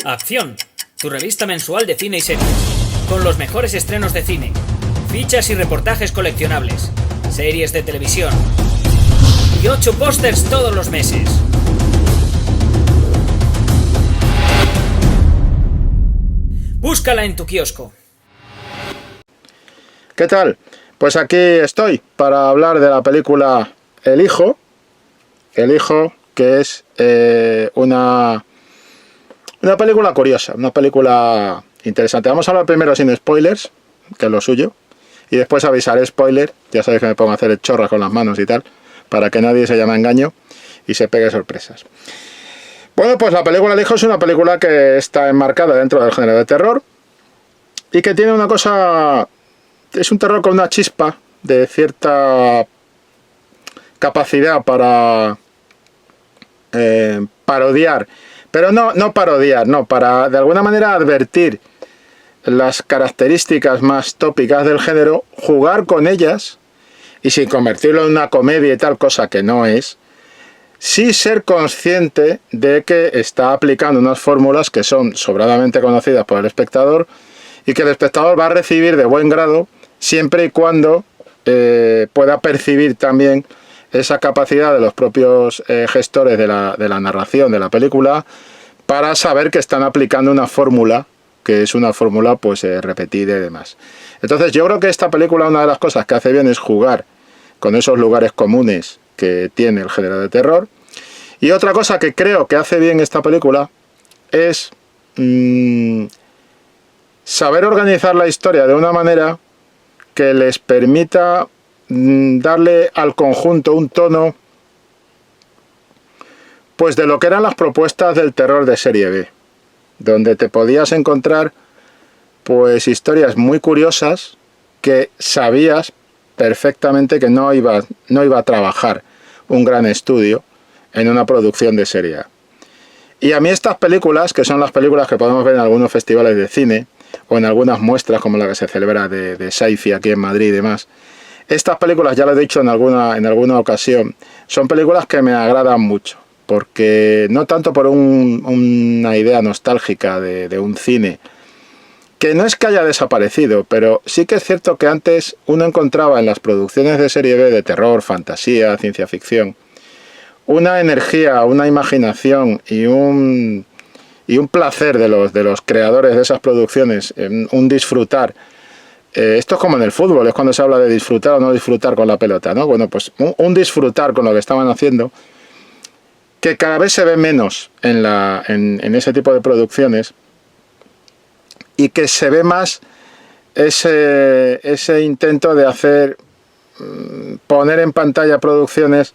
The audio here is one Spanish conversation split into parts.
Acción, tu revista mensual de cine y series, con los mejores estrenos de cine, fichas y reportajes coleccionables, series de televisión y 8 pósters todos los meses. Búscala en tu kiosco. ¿Qué tal? Pues aquí estoy para hablar de la película El Hijo. El Hijo, que es una película curiosa, una película interesante. Vamos a hablar primero sin spoilers, que es lo suyo, y después avisaré spoiler. Ya sabéis que me pongo a hacer el chorra con las manos y tal, para que nadie se llame a engaño y se pegue sorpresas. Bueno, pues la película El Hijo es una película que está enmarcada dentro del género de terror y que tiene una cosa... Es un terror con una chispa de cierta capacidad para parodiar, pero no parodiar, no, para de alguna manera advertir las características más tópicas del género, jugar con ellas y sin convertirlo en una comedia y tal, cosa que no es, sí ser consciente de que está aplicando unas fórmulas que son sobradamente conocidas por el espectador y que el espectador va a recibir de buen grado siempre y cuando pueda percibir también esa capacidad de los propios gestores de la narración de la película para saber que están aplicando una fórmula que es una fórmula pues repetida y demás. Entonces yo creo que esta película, una de las cosas que hace bien es jugar con esos lugares comunes que tiene el género de terror. Y otra cosa que creo que hace bien esta película es saber organizar la historia de una manera que les permita darle al conjunto un tono pues de lo que eran las propuestas del terror de serie B, donde te podías encontrar pues historias muy curiosas que sabías perfectamente que no iba a trabajar un gran estudio en una producción de serie A. Y a mí estas películas, que son las películas que podemos ver en algunos festivales de cine o en algunas muestras como la que se celebra de Sci-Fi aquí en Madrid y demás, estas películas, ya lo he dicho en alguna ocasión, son películas que me agradan mucho, porque no tanto por una idea nostálgica de un cine, que no es que haya desaparecido, pero sí que es cierto que antes uno encontraba en las producciones de serie B de terror, fantasía, ciencia ficción, una energía, una imaginación y un placer de los creadores de esas producciones, un disfrutar. Esto es como en el fútbol, es cuando se habla de disfrutar o no disfrutar con la pelota, ¿no? Bueno, pues un disfrutar con lo que estaban haciendo, que cada vez se ve menos en ese tipo de producciones, y que se ve más ese intento de hacer, poner en pantalla producciones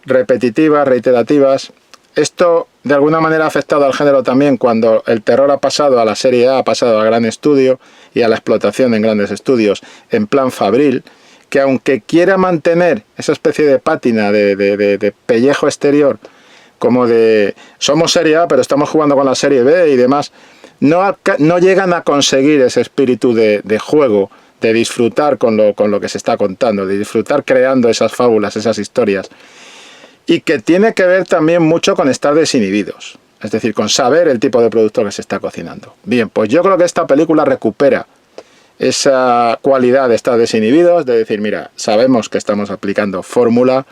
repetitivas, reiterativas. Esto de alguna manera ha afectado al género también cuando el terror ha pasado a la serie A, ha pasado al gran estudio y a la explotación en grandes estudios en plan fabril, que aunque quiera mantener esa especie de pátina, de pellejo exterior, como de somos serie A pero estamos jugando con la serie B y demás, no llegan a conseguir ese espíritu de juego, de disfrutar con lo que se está contando, de disfrutar creando esas fábulas, esas historias. Y que tiene que ver también mucho con estar desinhibidos, es decir, con saber el tipo de producto que se está cocinando. Bien, pues yo creo que esta película recupera esa cualidad de estar desinhibidos, de decir, mira, sabemos que estamos aplicando fórmula,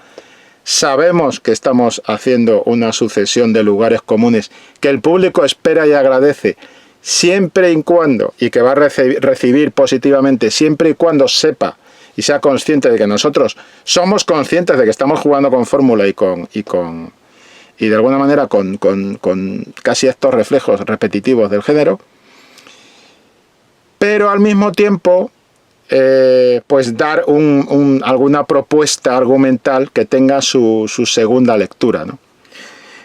sabemos que estamos haciendo una sucesión de lugares comunes que el público espera y agradece siempre y cuando, y que va a recibir positivamente siempre y cuando sepa y sea consciente de que nosotros somos conscientes de que estamos jugando con fórmula y de alguna manera con casi estos reflejos repetitivos del género, pero al mismo tiempo pues dar alguna propuesta argumental que tenga su segunda lectura, ¿no?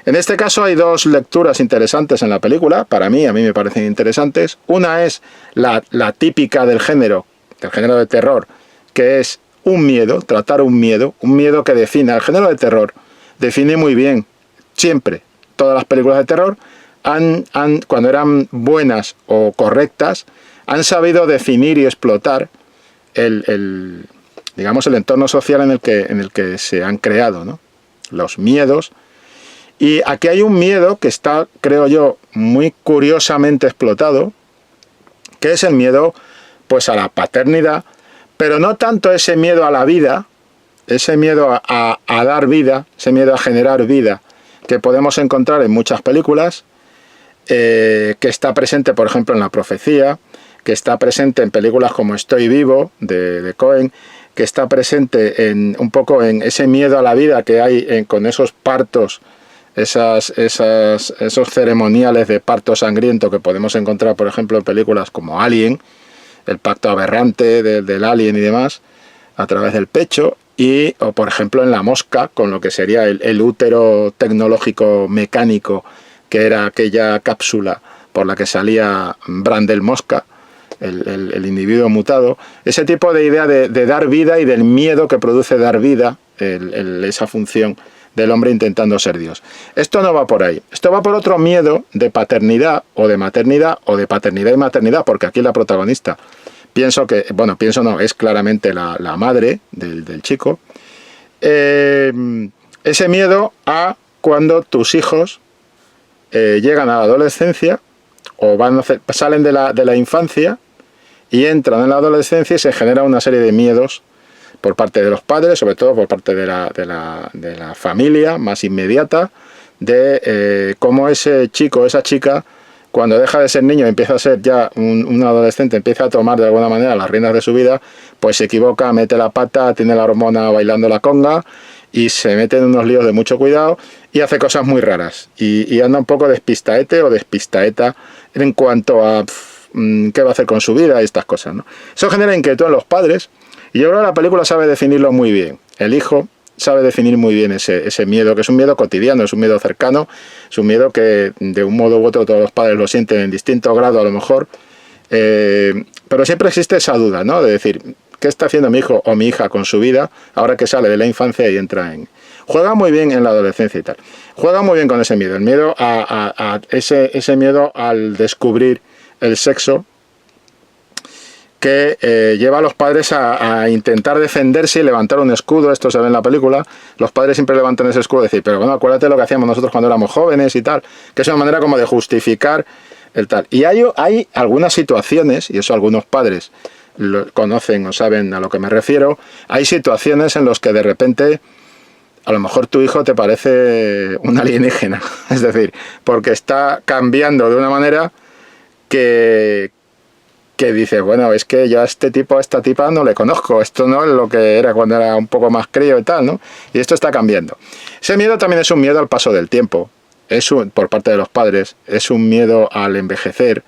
En este caso hay dos lecturas interesantes en la película, a mí me parecen interesantes. Una es la típica del género de terror, que es un miedo, tratar un miedo que define el género de terror, define muy bien, siempre, todas las películas de terror, cuando eran buenas o correctas, han sabido definir y explotar digamos, el entorno social en el que se han creado, ¿no? Los miedos Y aquí hay un miedo que está, creo yo, muy curiosamente explotado, que es el miedo pues a la paternidad, pero no tanto ese miedo a la vida, ese miedo a dar vida, ese miedo a generar vida, que podemos encontrar en muchas películas, que está presente, por ejemplo, en La Profecía, que está presente en películas como Estoy Vivo, de Cohen, que está presente un poco en ese miedo a la vida que hay con esos partos, esos ceremoniales de parto sangriento que podemos encontrar, por ejemplo, en películas como Alien, el pacto aberrante del alien y demás, a través del pecho, o por ejemplo en La Mosca, con lo que sería el útero tecnológico mecánico, que era aquella cápsula por la que salía Brandel Mosca, el individuo mutado. Ese tipo de idea de dar vida y del miedo que produce dar vida, esa función del hombre intentando ser Dios. Esto no va por ahí. Esto va por otro miedo de paternidad o de maternidad o de paternidad y maternidad, porque aquí la protagonista, es claramente la madre del chico. Ese miedo a cuando tus hijos llegan a la adolescencia o salen de la infancia y entran en la adolescencia y se genera una serie de miedos por parte de los padres, sobre todo por parte de la familia más inmediata, de cómo ese chico o esa chica, cuando deja de ser niño y empieza a ser ya un adolescente, empieza a tomar de alguna manera las riendas de su vida, pues se equivoca, mete la pata, tiene la hormona bailando la conga y se mete en unos líos de mucho cuidado y hace cosas muy raras y anda un poco despistaete o despistaeta en cuanto a qué va a hacer con su vida y estas cosas, ¿no? Eso genera inquietud en los padres y yo creo que la película sabe definirlo muy bien. El hijo sabe definir muy bien ese miedo, que es un miedo cotidiano, es un miedo cercano, es un miedo que de un modo u otro todos los padres lo sienten en distinto grado a lo mejor, pero siempre existe esa duda, ¿no? De decir, ¿qué está haciendo mi hijo o mi hija con su vida ahora que sale de la infancia y entra Juega muy bien en la adolescencia y tal. Juega muy bien con ese miedo, el miedo a ese miedo al descubrir el sexo, que lleva a los padres a intentar defenderse y levantar un escudo. Esto se ve en la película. Los padres siempre levantan ese escudo y decir, pero bueno, acuérdate de lo que hacíamos nosotros cuando éramos jóvenes y tal, que es una manera como de justificar el tal. Y hay algunas situaciones, y eso algunos padres lo conocen o saben a lo que me refiero, hay situaciones en las que de repente a lo mejor tu hijo te parece un alienígena, es decir, porque está cambiando de una manera que dices, bueno, es que yo a este tipo, a esta tipa no le conozco, esto no es lo que era cuando era un poco más crío y tal, ¿no? Y esto está cambiando. Ese miedo también es un miedo al paso del tiempo, por parte de los padres, es un miedo al envejecer,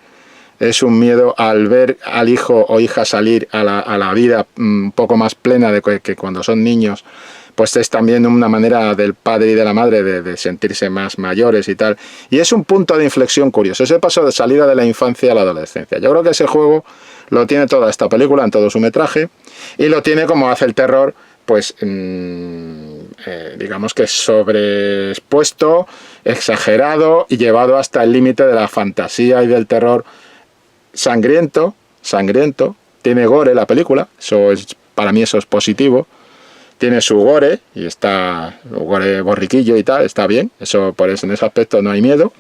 es un miedo al ver al hijo o hija salir a la vida un poco más plena de que cuando son niños. Pues es también una manera del padre y de la madre de sentirse más mayores y tal. Y es un punto de inflexión curioso, ese paso de salida de la infancia a la adolescencia. Yo creo que ese juego lo tiene toda esta película en todo su metraje y lo tiene como hace el terror, pues digamos que sobreexpuesto, exagerado y llevado hasta el límite de la fantasía y del terror sangriento. Tiene gore la película, para mí eso es positivo. Tiene su gore, y está gore borriquillo y tal, está bien, por eso en ese aspecto no hay miedo.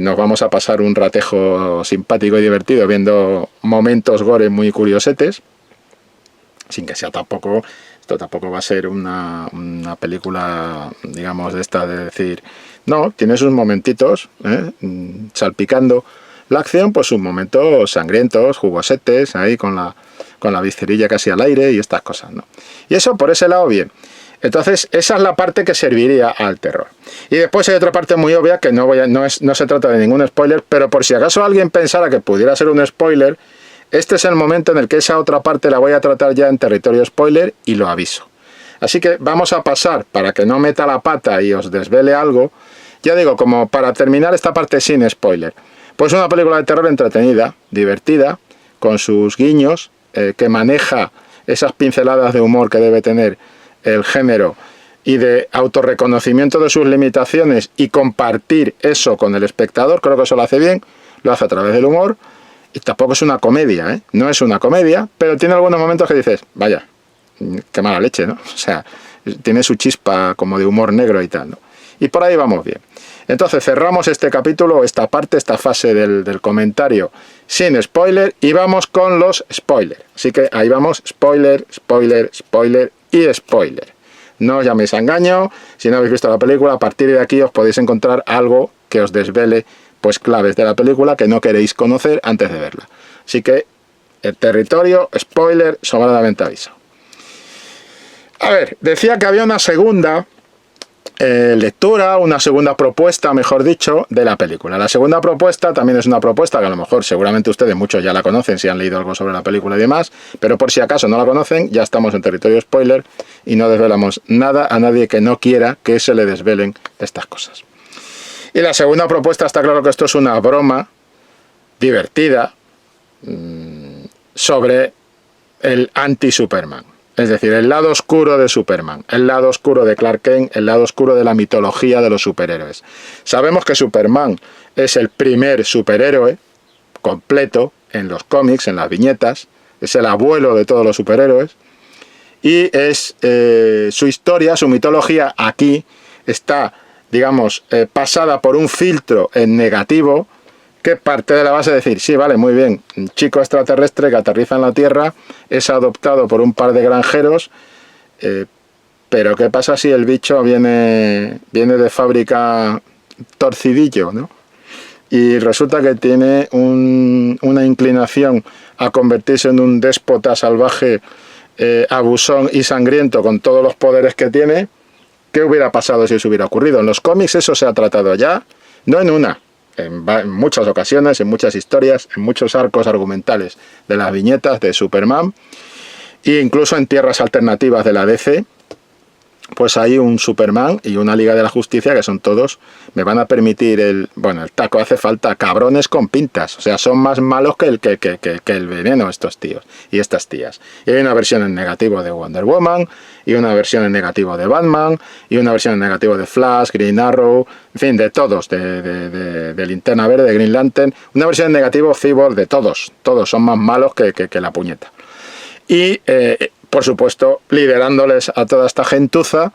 Nos vamos a pasar un ratejo simpático y divertido viendo momentos gore muy curiosetes, sin que sea tampoco, esto tampoco va a ser una película, digamos, de esta de decir, no, tiene sus momentitos, salpicando la acción, pues sus momentos sangrientos, jugosetes, ahí con la viscerilla casi al aire y estas cosas, ¿no? Y eso por ese lado bien. Entonces esa es la parte que serviría al terror. Y después hay otra parte muy obvia que no se trata de ningún spoiler, pero por si acaso alguien pensara que pudiera ser un spoiler, este es el momento en el que esa otra parte la voy a tratar ya en territorio spoiler y lo aviso. Así que vamos a pasar, para que no meta la pata y os desvele algo, ya digo, como para terminar esta parte sin spoiler. Pues una película de terror entretenida, divertida, con sus guiños, que maneja esas pinceladas de humor que debe tener el género y de autorreconocimiento de sus limitaciones y compartir eso con el espectador. Creo que eso lo hace bien, lo hace a través del humor y tampoco es una comedia, no es una comedia, pero tiene algunos momentos que dices, vaya, qué mala leche, ¿no? O sea, tiene su chispa como de humor negro y tal, ¿no? Y por ahí vamos bien. Entonces cerramos este capítulo, esta parte, esta fase del comentario sin spoiler y vamos con los spoilers. Así que ahí vamos, spoiler, spoiler, spoiler y spoiler. No os llaméis a engaño, si no habéis visto la película, a partir de aquí os podéis encontrar algo que os desvele pues claves de la película que no queréis conocer antes de verla. Así que el territorio, spoiler, sobradamente aviso. A ver, decía que había una segunda lectura, una segunda propuesta, mejor dicho, de la película. La segunda propuesta también es una propuesta que a lo mejor seguramente ustedes muchos ya la conocen si han leído algo sobre la película y demás, pero por si acaso no la conocen, ya estamos en territorio spoiler y no desvelamos nada a nadie que no quiera que se le desvelen estas cosas. Y la segunda propuesta, está claro que esto es una broma divertida sobre el anti-Superman. Es decir, el lado oscuro de Superman, el lado oscuro de Clark Kent, el lado oscuro de la mitología de los superhéroes. Sabemos que Superman es el primer superhéroe completo en los cómics, en las viñetas, es el abuelo de todos los superhéroes, y es su historia, su mitología aquí está, digamos, pasada por un filtro en negativo, que parte de la base de decir, sí, vale, muy bien, un chico extraterrestre que aterriza en la Tierra, es adoptado por un par de granjeros, pero ¿qué pasa si el bicho viene de fábrica torcidillo, ¿no? Y resulta que tiene una inclinación a convertirse en un déspota salvaje, abusón y sangriento con todos los poderes que tiene. ¿Qué hubiera pasado si eso hubiera ocurrido? En los cómics eso se ha tratado ya, no en una, en muchas ocasiones, en muchas historias, en muchos arcos argumentales de las viñetas de Superman, e incluso en tierras alternativas de la DC, pues hay un Superman y una Liga de la Justicia que son todos, me van a permitir el taco hace falta, cabrones con pintas, o sea, son más malos que el veneno estos tíos y estas tías. Y hay una versión en negativo de Wonder Woman, y una versión en negativo de Batman, y una versión en negativo de Flash, Green Arrow, en fin, de todos, de Linterna Verde, de Green Lantern, una versión en negativo Cyborg, de todos son más malos que la puñeta. Y por supuesto, liderándoles a toda esta gentuza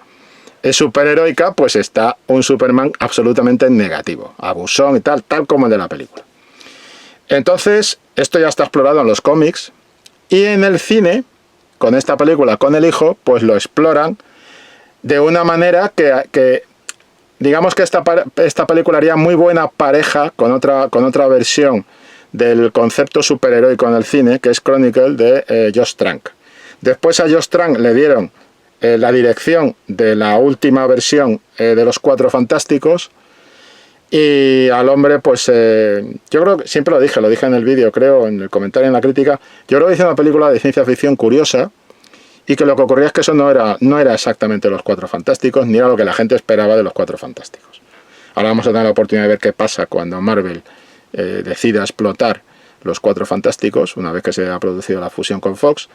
superheroica, pues está un Superman absolutamente negativo, abusón y tal como el de la película. Entonces, esto ya está explorado en los cómics, y en el cine, con esta película, con El Hijo, pues lo exploran de una manera que digamos que esta película haría muy buena pareja con otra versión del concepto superheroico en el cine, que es Chronicle de Josh Trank. Después a Josh Trank le dieron la dirección de la última versión de Los Cuatro Fantásticos, y al hombre, pues yo creo que siempre lo dije en el vídeo, creo, en el comentario, en la crítica, yo creo que hice una película de ciencia ficción curiosa, y que lo que ocurría es que eso no era exactamente Los Cuatro Fantásticos, ni era lo que la gente esperaba de Los Cuatro Fantásticos. Ahora vamos a tener la oportunidad de ver qué pasa cuando Marvel decida explotar Los Cuatro Fantásticos, una vez que se ha producido la fusión con Fox.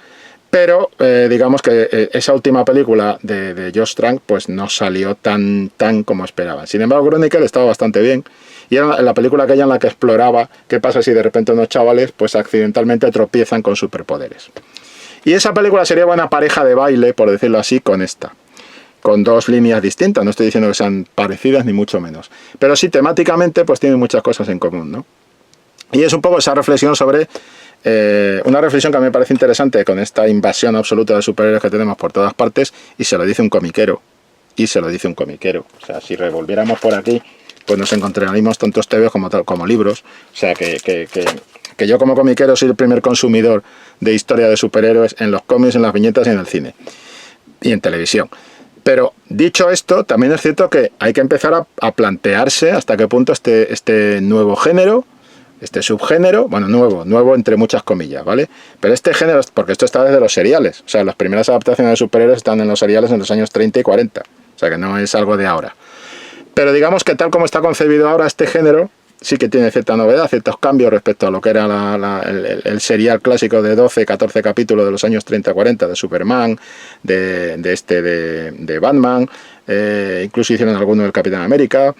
Pero digamos que esa última película de Josh Trank pues no salió tan como esperaban. Sin embargo, Chronicle estaba bastante bien, y era la película aquella en la que exploraba qué pasa si de repente unos chavales pues accidentalmente tropiezan con superpoderes. Y esa película sería buena pareja de baile, por decirlo así, con esta, con dos líneas distintas. No estoy diciendo que sean parecidas ni mucho menos, pero sí temáticamente pues tienen muchas cosas en común, ¿no? Y es un poco esa reflexión sobre una reflexión que a mí me parece interesante con esta invasión absoluta de superhéroes que tenemos por todas partes, y se lo dice un comiquero. O sea, si revolviéramos por aquí, pues nos encontraríamos tantos tebeos como libros. O sea, que yo como comiquero soy el primer consumidor de historia de superhéroes en los cómics, en las viñetas y en el cine. Y en televisión. Pero dicho esto, también es cierto que hay que empezar a plantearse hasta qué punto este nuevo género, este subgénero, bueno, nuevo entre muchas comillas, ¿vale? Pero este género, porque esto está desde los seriales, o sea, las primeras adaptaciones de superhéroes están en los seriales en los años 30 y 40, o sea que no es algo de ahora. Pero digamos que tal como está concebido ahora este género, sí que tiene cierta novedad, ciertos cambios respecto a lo que era el serial clásico de 12, 14 capítulos de los años 30-40 de Superman, de Batman, incluso hicieron alguno del Capitán América,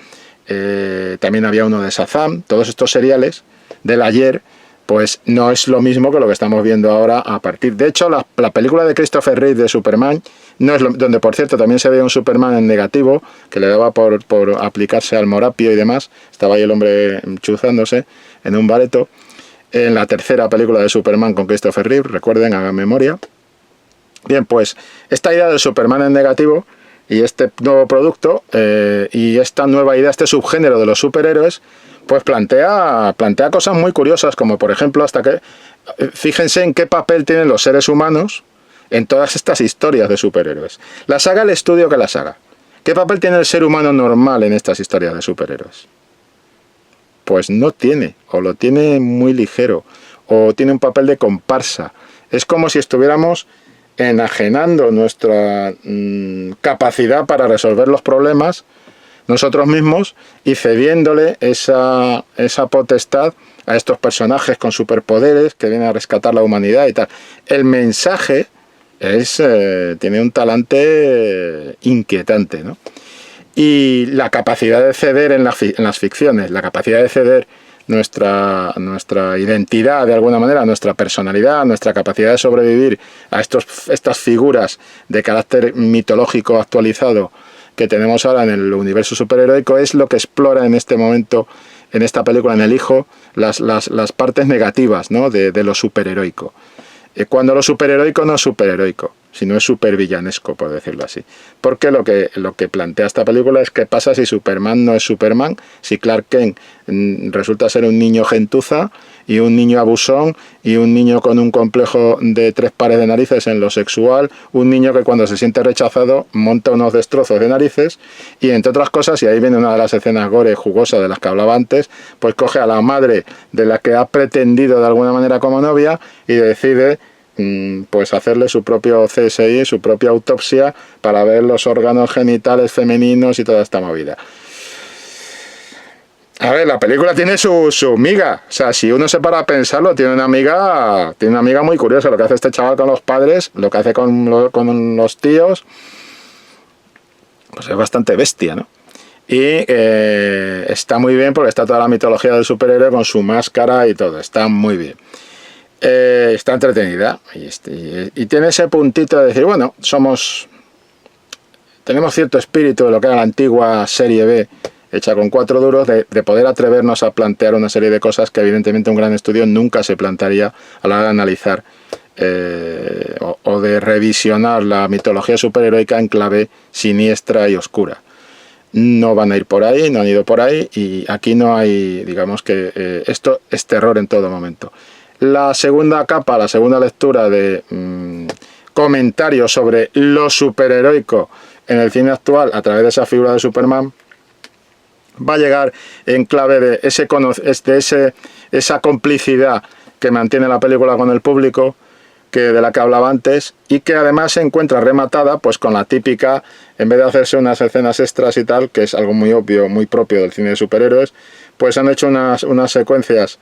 también había uno de Shazam. Todos estos seriales del ayer pues no es lo mismo que lo que estamos viendo ahora a partir. De hecho, la película de Christopher Reeve de Superman no es donde por cierto también se veía un Superman en negativo, que le daba por aplicarse al morapio y demás, estaba ahí el hombre chuzándose en un bareto, en la tercera película de Superman con Christopher Reeve, recuerden, hagan memoria. Bien, pues esta idea del Superman en negativo y este nuevo producto y esta nueva idea, este subgénero de los superhéroes, pues plantea cosas muy curiosas, como por ejemplo, fíjense en qué papel tienen los seres humanos en todas estas historias de superhéroes. Las haga el estudio que las haga. ¿Qué papel tiene el ser humano normal en estas historias de superhéroes? Pues no tiene, o lo tiene muy ligero, o tiene un papel de comparsa. Es como si estuviéramos enajenando nuestra capacidad para resolver los problemas nosotros mismos y cediéndole esa potestad a estos personajes con superpoderes que vienen a rescatar la humanidad y tal. El mensaje tiene un talante inquietante, ¿no? Y la capacidad de ceder en las ficciones, la capacidad de ceder nuestra identidad de alguna manera, nuestra personalidad, nuestra capacidad de sobrevivir a estas figuras de carácter mitológico actualizado que tenemos ahora en el universo superheroico, es lo que explora en este momento, en esta película, en El Hijo, las partes negativas, ¿no?, de lo superheroico. Cuando lo superheroico no es superheroico, sino es supervillanesco, por decirlo así. Porque lo que plantea esta película es qué pasa si Superman no es Superman, si Clark Kent resulta ser un niño gentuza y un niño abusón y un niño con un complejo de 3 pares de narices en lo sexual, un niño que cuando se siente rechazado monta unos destrozos de narices y entre otras cosas, y ahí viene una de las escenas gore jugosas de las que hablaba antes, pues coge a la madre de la que ha pretendido de alguna manera como novia y decide pues hacerle su propio CSI, su propia autopsia para ver los órganos genitales femeninos y toda esta movida. A ver, la película tiene su miga, o sea, si uno se para a pensarlo, tiene una miga muy curiosa, lo que hace este chaval con los padres, lo que hace con los tíos, pues es bastante bestia, ¿no? Y está muy bien porque está toda la mitología del superhéroe con su máscara y todo, está muy bien. Está entretenida y tiene ese puntito de decir, bueno, tenemos cierto espíritu de lo que era la antigua serie B hecha con 4 duros, de poder atrevernos a plantear una serie de cosas que evidentemente un gran estudio nunca se plantearía a la hora de analizar o de revisionar la mitología superheroica en clave siniestra y oscura. No van a ir por ahí, no han ido por ahí y aquí no hay, digamos que esto es terror en todo momento. La segunda capa, la segunda lectura de comentarios sobre lo superheroico en el cine actual a través de esa figura de Superman va a llegar en clave de esa complicidad que mantiene la película con el público, de la que hablaba antes, y que además se encuentra rematada pues con la típica, en vez de hacerse unas escenas extras y tal, que es algo muy obvio, muy propio del cine de superhéroes, pues han hecho unas secuencias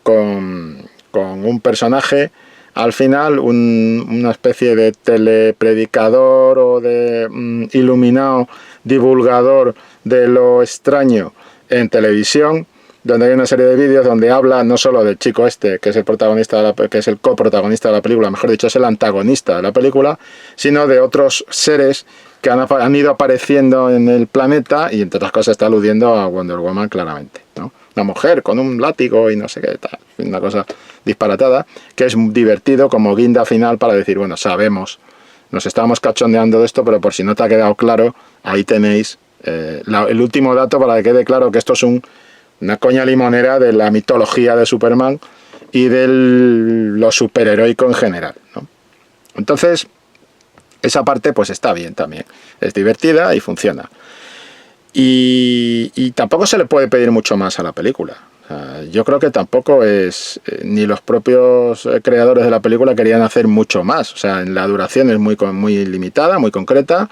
con un personaje, al final una especie de telepredicador o de iluminado divulgador de lo extraño en televisión, donde hay una serie de vídeos donde habla no solo del chico este, que es el protagonista que es el coprotagonista de la película, mejor dicho, es el antagonista de la película, sino de otros seres que han ido apareciendo en el planeta y entre otras cosas está aludiendo a Wonder Woman claramente, ¿no? Una mujer con un látigo y no sé qué tal, una cosa disparatada, que es divertido como guinda final para decir, bueno, sabemos, nos estábamos cachondeando de esto, pero por si no te ha quedado claro, ahí tenéis el último dato para que quede claro que esto es una coña limonera de la mitología de Superman y de lo superheroico en general, ¿no? Entonces, esa parte pues está bien también, es divertida y funciona. Y tampoco se le puede pedir mucho más a la película. O sea, yo creo que tampoco ni los propios creadores de la película querían hacer mucho más. O sea, la duración es muy limitada, muy concreta.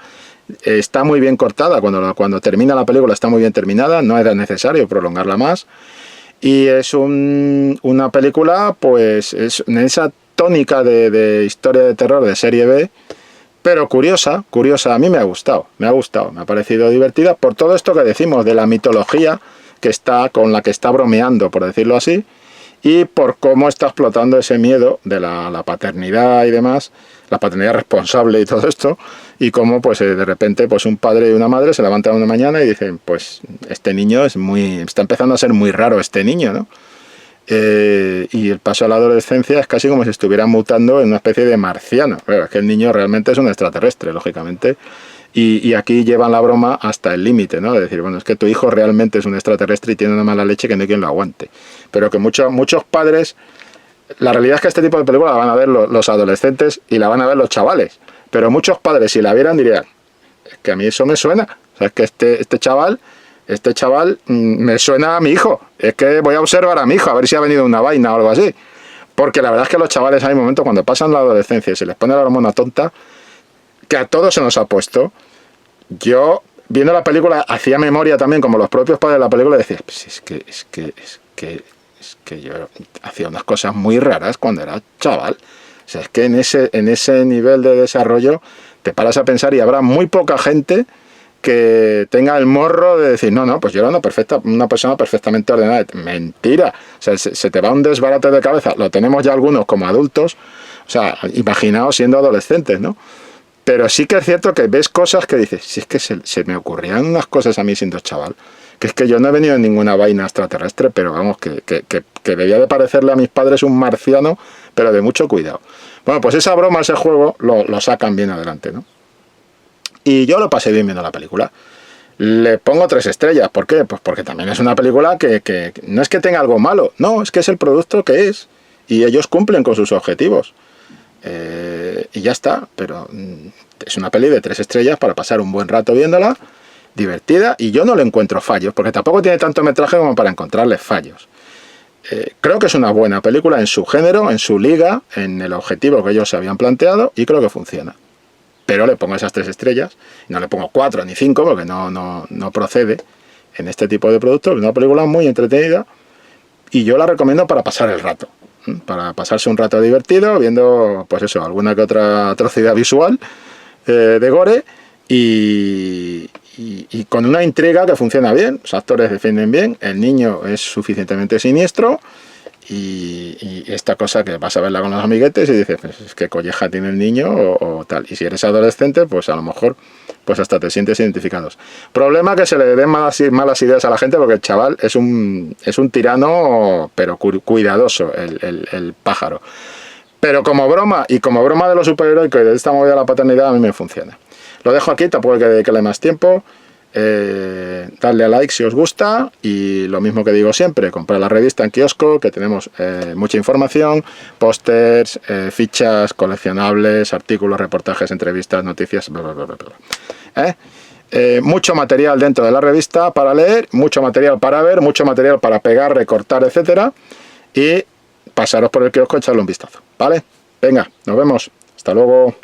Está muy bien cortada, cuando termina la película está muy bien terminada, no era necesario prolongarla más. Y es una película, pues, en esa tónica de historia de terror de serie B, pero curiosa, a mí me ha gustado, me ha parecido divertida por todo esto que decimos de la mitología con la que está bromeando, por decirlo así, y por cómo está explotando ese miedo de la paternidad y demás, la paternidad responsable y todo esto, y cómo pues de repente pues un padre y una madre se levantan una mañana y dicen, pues este niño está empezando a ser muy raro este niño, ¿no? Y el paso a la adolescencia es casi como si estuviera mutando en una especie de marciano. Pero es que el niño realmente es un extraterrestre, lógicamente, y aquí llevan la broma hasta el límite, ¿no? De decir, bueno, es que tu hijo realmente es un extraterrestre y tiene una mala leche que no hay quien lo aguante. Pero que muchos padres, la realidad es que este tipo de películas la van a ver los adolescentes y la van a ver los chavales, pero muchos padres si la vieran dirían, es que a mí eso me suena, o sea, es que este chaval me suena a mi hijo, es que voy a observar a mi hijo a ver si ha venido una vaina o algo así, porque la verdad es que los chavales hay momentos cuando pasan la adolescencia y se les pone la hormona tonta, que a todos se nos ha puesto. Yo viendo la película hacía memoria también, como los propios padres de la película, decía, pues es que yo hacía unas cosas muy raras cuando era chaval. O sea, es que en ese nivel de desarrollo te paras a pensar y habrá muy poca gente que tenga el morro de decir, no, pues yo era una persona perfectamente ordenada. Mentira. O sea, se te va un desbarate de cabeza. Lo tenemos ya algunos como adultos. O sea, imaginaos siendo adolescentes, ¿no? Pero sí que es cierto que ves cosas que dices, si es que se me ocurrían unas cosas a mí siendo chaval, que es que yo no he venido en ninguna vaina extraterrestre, pero vamos, que debía de parecerle a mis padres un marciano, pero de mucho cuidado. Bueno, pues esa broma, ese juego, lo sacan bien adelante, ¿no? Y yo lo pasé bien viendo la película. Le pongo 3 estrellas, ¿por qué? Pues porque también es una película que no es que tenga algo malo, no, es que es el producto que es, y ellos cumplen con sus objetivos. Y ya está, pero es una peli de 3 estrellas para pasar un buen rato viéndola, divertida, y yo no le encuentro fallos, porque tampoco tiene tanto metraje como para encontrarle fallos. Creo que es una buena película en su género, en su liga, en el objetivo que ellos se habían planteado, y creo que funciona. Pero le pongo esas 3 estrellas, y no le pongo 4 ni 5, porque no procede en este tipo de productos. Es una película muy entretenida, y yo la recomiendo para pasar el rato. Para pasarse un rato divertido viendo, pues eso, alguna que otra atrocidad visual de gore y con una intriga que funciona bien, los actores defienden bien, el niño es suficientemente siniestro y esta cosa que vas a verla con los amiguetes y dices, pues, ¿qué colleja tiene el niño o tal? Y si eres adolescente, pues a lo mejor pues hasta te sientes identificados. Problema que se le den malas ideas a la gente porque el chaval es un tirano, pero cuidadoso, el pájaro. Pero como broma, y como broma de lo superheroico y de esta movida de la paternidad, a mí me funciona. Lo dejo aquí, tampoco hay que dedicarle más tiempo. Darle a like si os gusta y lo mismo que digo siempre, comprar la revista en kiosco, que tenemos mucha información, pósters, fichas coleccionables, artículos, reportajes, entrevistas, noticias, bla, bla, bla, bla. Mucho material dentro de la revista para leer, mucho material para ver, mucho material para pegar, recortar, etcétera, y pasaros por el kiosco y echarle un vistazo, ¿vale? Venga, nos vemos, hasta luego.